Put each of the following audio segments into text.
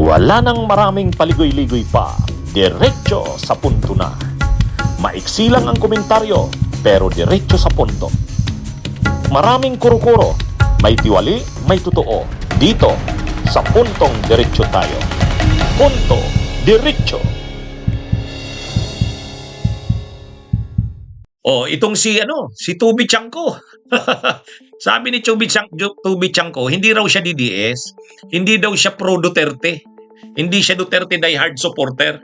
Wala nang maraming paligoy-ligoy pa, diretso sa punto na. Maiksi lang ang komentaryo, pero diretso sa punto. Maraming kuro-kuro, may tiwali, may totoo. Dito, sa puntong diretso tayo. Punto, diretso. Oh, itong si Tubi Chanko. Sabi ni Tubi Chanko, hindi raw siya DDS, hindi daw siya pro Duterte. Hindi siya Duterte diehard supporter.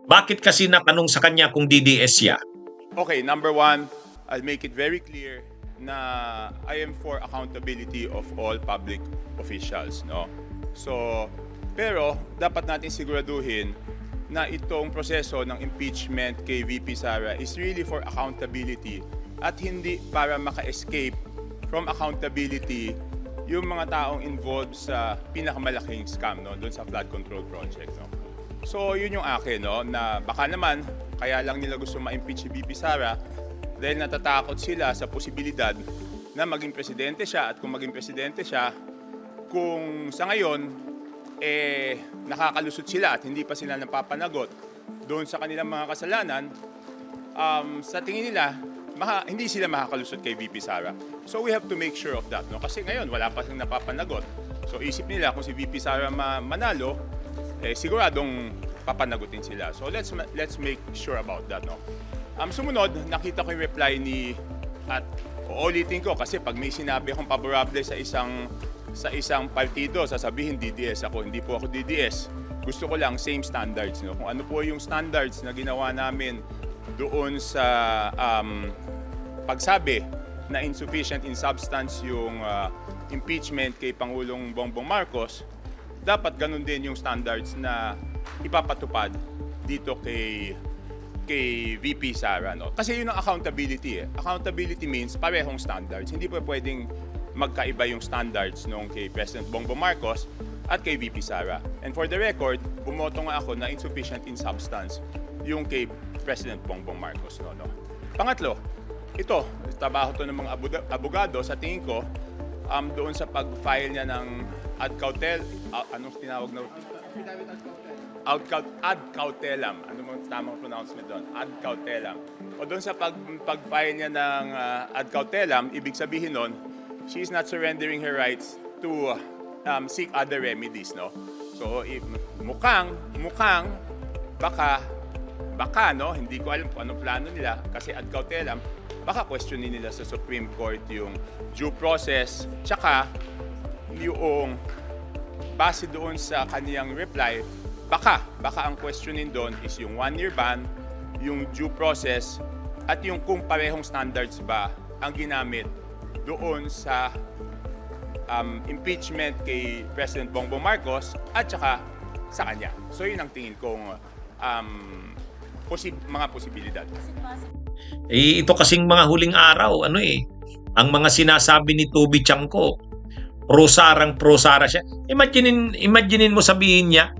Bakit kasi natanong sa kanya kung DDS siya? Okay, number one, I'll make it very clear na I am for accountability of all public officials, no? So, pero dapat natin siguraduhin na itong proseso ng impeachment kay VP Sara is really for accountability at hindi para maka-escape from accountability yung mga taong involved sa pinakamalaking scam, no, doon sa flood control project, no. So, yun yung akin, no, na baka naman kaya lang nila gusto ma-impeach si VP Sara dahil natatakot sila sa posibilidad na maging presidente siya, at kung maging presidente siya, kung sa ngayon nakakalusot sila at hindi pa sila napapanagot doon sa kanilang mga kasalanan, sa tingin nila hindi sila makakalusot kay VP Sara. So we have to make sure of that, no? Kasi ngayon wala pa silang napapanagot. So isip nila kung si VP Sara manalo, siguradong papanagutin sila. So let's make sure about that, no? Sumunod, nakita ko yung reply at uulitin ko kasi pag may sinabi akong favorable sa isang partido, sasabihin DDS ako. Hindi po ako DDS. Gusto ko lang same standards, no? Kung ano po yung standards na ginawa namin doon sa pagsabi na insufficient in substance yung impeachment kay Pangulong Bongbong Marcos, dapat ganun din yung standards na ipapatupad dito kay VP Sara, no? Kasi yun ang accountability. Accountability means parehong standards. Hindi pa pwedeng magkaiba yung standards nung kay President Bongbong Marcos at kay VP Sara. And for the record, bumoto nga ako na insufficient in substance yung kay President Bongbong Marcos, no. Pangatlo, ito, trabaho to ng mga abogado, sa tingin ko, doon sa pag-file niya ng ad cautelam, ad cautelam. Ano mo tamang pronouncement doon? Ad cautelam. O doon sa pag-file niya ng ad cautelam, ibig sabihin nun, she is not surrendering her rights to seek other remedies, no? So, mukhang, baka, no? Hindi ko alam kung anong plano nila kasi ad cautelam, baka questionin nila sa Supreme Court yung due process, tsaka yung base doon sa kaniyang reply, baka ang questionin doon is yung 1-year ban, yung due process, at yung kung parehong standards ba ang ginamit doon sa impeachment kay President Bongbong Marcos at saka sa kanya. So yun ang tingin kong mga posibilidad. Ito kasing mga huling araw, ang mga sinasabi ni Tubi Chanko, pro Sara siya. Imaginein mo sabihin niya,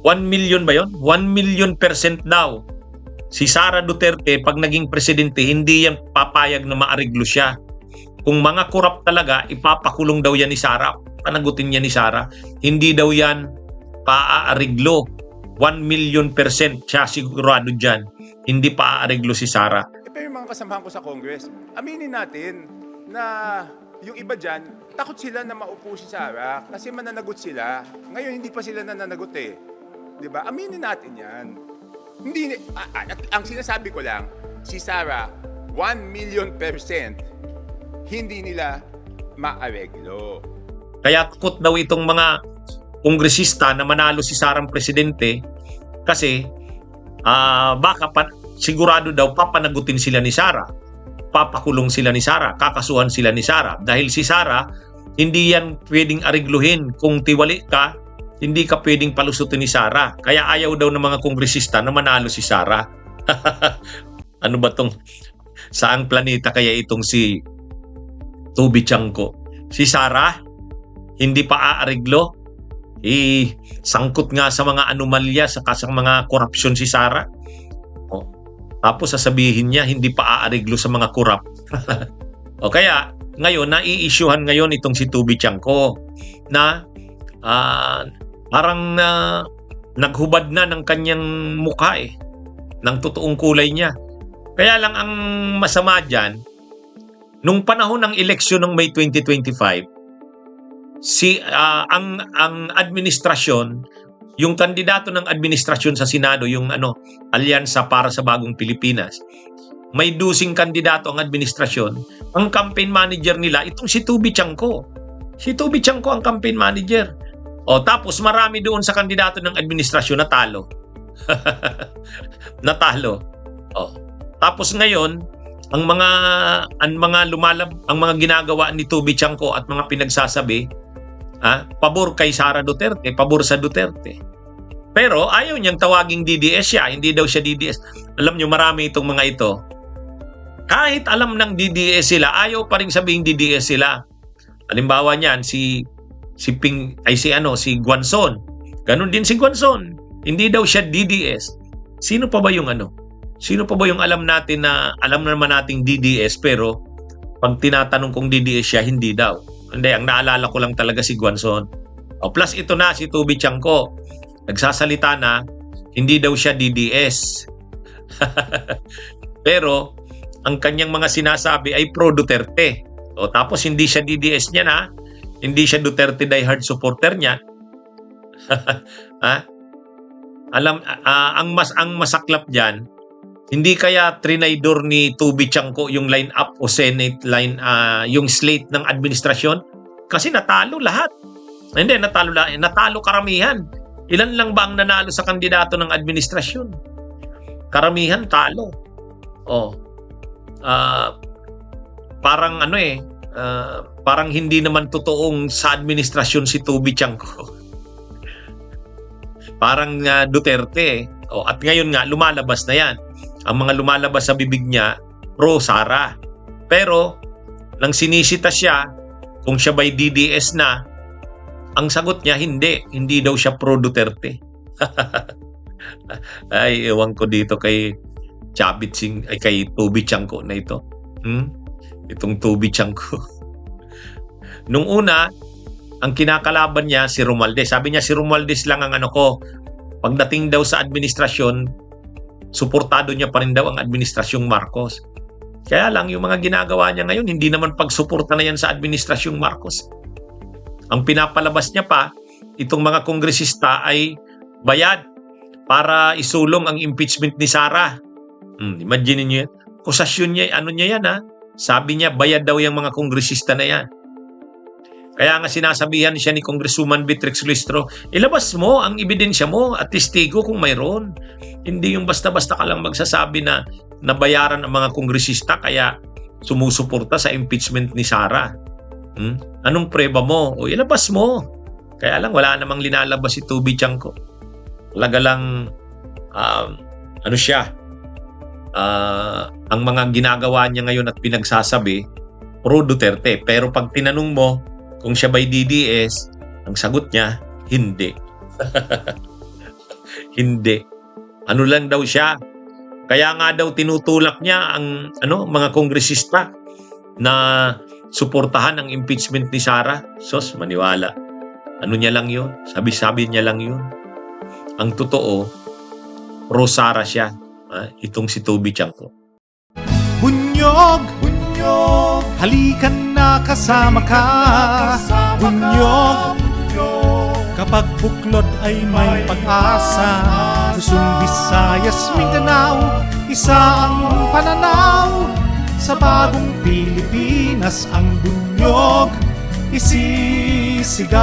1 million ba yun? 1 million % daw. Si Sara Duterte, pag naging presidente, hindi yan papayag na maariglo siya. Kung mga korap talaga, ipapakulong daw yan ni Sara. Panagutin niya ni Sara. Hindi daw yan paaariglo. 1 million % siya sigurado dyan. Hindi paaariglo si Sara. Pero yung mga kasamahan ko sa Congress, aminin natin na yung iba dyan, takot sila na maupo si Sara kasi mananagot sila. Ngayon, hindi pa sila nananagot eh. Diba? Aminin natin yan. Hindi, ang sinasabi ko lang, si Sara, 1 million % hindi nila maareglo. Kaya takot daw itong mga kongresista na manalo si Sarang presidente kasi baka sigurado daw papanagutin sila ni Sara. Papakulong sila ni Sara, kakasuhan sila ni Sara. Dahil si Sara, hindi yan pwedeng arigluhin. Kung tiwali ka, hindi ka pwedeng palusutin ni Sara. Kaya ayaw daw ng mga kongresista na manalo si Sara. Ano ba tong saang planeta kaya itong si Tubi Chanko? Si Sara, hindi pa aariglo. Sangkot nga sa mga anomalya, sa mga korupsyon si Sara. Tapos sasabihin niya, hindi pa aariglo sa mga korap. O kaya, ngayon, nai-issuehan ngayon itong si Tubi Chanko na Parang naghubad na ng kanyang mukha ng totoong kulay niya. Kaya lang ang masama dyan, nung panahon ng eleksyon ng May 2025, ang administrasyon, yung kandidato ng administrasyon sa Senado, yung Alyansa para sa Bagong Pilipinas, may 12 kandidato ang administrasyon. Ang campaign manager nila, itong si Tubi Tiangco. Si Tubi Tiangco ang campaign manager. Tapos marami doon sa kandidato ng administrasyon natalo. Natalo. Tapos ngayon, ang mga ginagawa ni Tubi Tiangco at mga pinagsasabi, pabor kay Sara Duterte, pabor sa Duterte. Pero ayaw niyang tawaging DDS siya, hindi daw siya DDS. Alam niyo, marami itong mga ito. Kahit alam ng DDS sila, ayaw pa rin sabihing DDS sila. Halimbawa niyan, si Guanzon. Ganon din si Guanzon. Hindi daw siya DDS. Sino pa ba yung Sino pa ba yung alam naman nating DDS, pero pag tinatanong kung DDS siya, hindi daw. Hindi, ang naalala ko lang talaga si Guanzon. Plus ito na, si Tubi Tiangco. Nagsasalita na, hindi daw siya DDS. Pero, ang kanyang mga sinasabi ay pro-Duterte. Tapos hindi siya DDS niya na, hindi siya Duterte diehard supporter niya. Ang masaklap diyan, hindi kaya trinaydor ni Tubi Tiangco yung line-up o Senate yung slate ng administrasyon? Kasi natalo lahat. Hindi, natalo karamihan. Ilan lang ba ang nanalo sa kandidato ng administrasyon? Karamihan talo. Parang parang hindi naman totoong sa administrasyon si Tubi Tiangco. Parang Duterte. At ngayon nga, lumalabas na yan. Ang mga lumalabas sa bibig niya, pro Sara. Pero, nang sinisita siya, kung siya ba'y DDS na, ang sagot niya, hindi. Hindi daw siya pro Duterte. Ay, ewan ko dito kay kay Tubi Tiangco na ito. Itong Tubi Tiangco. Nung una, ang kinakalaban niya si Romualdez. Sabi niya si Romualdez lang ang pagdating daw sa administrasyon, suportado niya pa rin daw ang administrasyong Marcos. Kaya lang yung mga ginagawa niya ngayon, hindi naman pagsuporta na yan sa administrasyong Marcos. Ang pinapalabas niya pa, itong mga kongresista ay bayad para isulong ang impeachment ni Sara. Imagine niyo yan. Kusasyon niya, niya yan Sabi niya, bayad daw yung mga kongresista na yan. Kaya nga sinasabihan siya ni Congresswoman Beatrix Listro, ilabas mo ang ebidensya mo at testigo kung mayroon. Hindi yung basta-basta ka lang magsasabi na nabayaran ang mga kongresista kaya sumusuporta sa impeachment ni Sara. Anong preba mo? Ilabas mo. Kaya lang wala namang linalabas si Tubi Tiangco. Talaga lang ang mga ginagawa niya ngayon at pinagsasabi pro Duterte. Pero pag tinanong mo kung siya ba'y DDS, ang sagot niya, hindi. Hindi. Ano lang daw siya. Kaya nga daw tinutulak niya ang mga kongresista na suportahan ang impeachment ni Sara. Sos, maniwala. Ano niya lang yun? Sabi-sabi niya lang yun. Ang totoo, pro Sara siya. Itong si Tubi Tiangco. Bunyog, bunyog, halikan na kasama ka. Bunyog, kapag buklod ay may pag-asa. Luzon, Visayas, Mindanao, isa ang pananaw. Sa bagong Pilipinas ang bunyog isisigaw.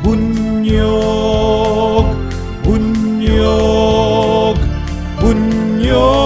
Bunyog, bunyog, bunyog.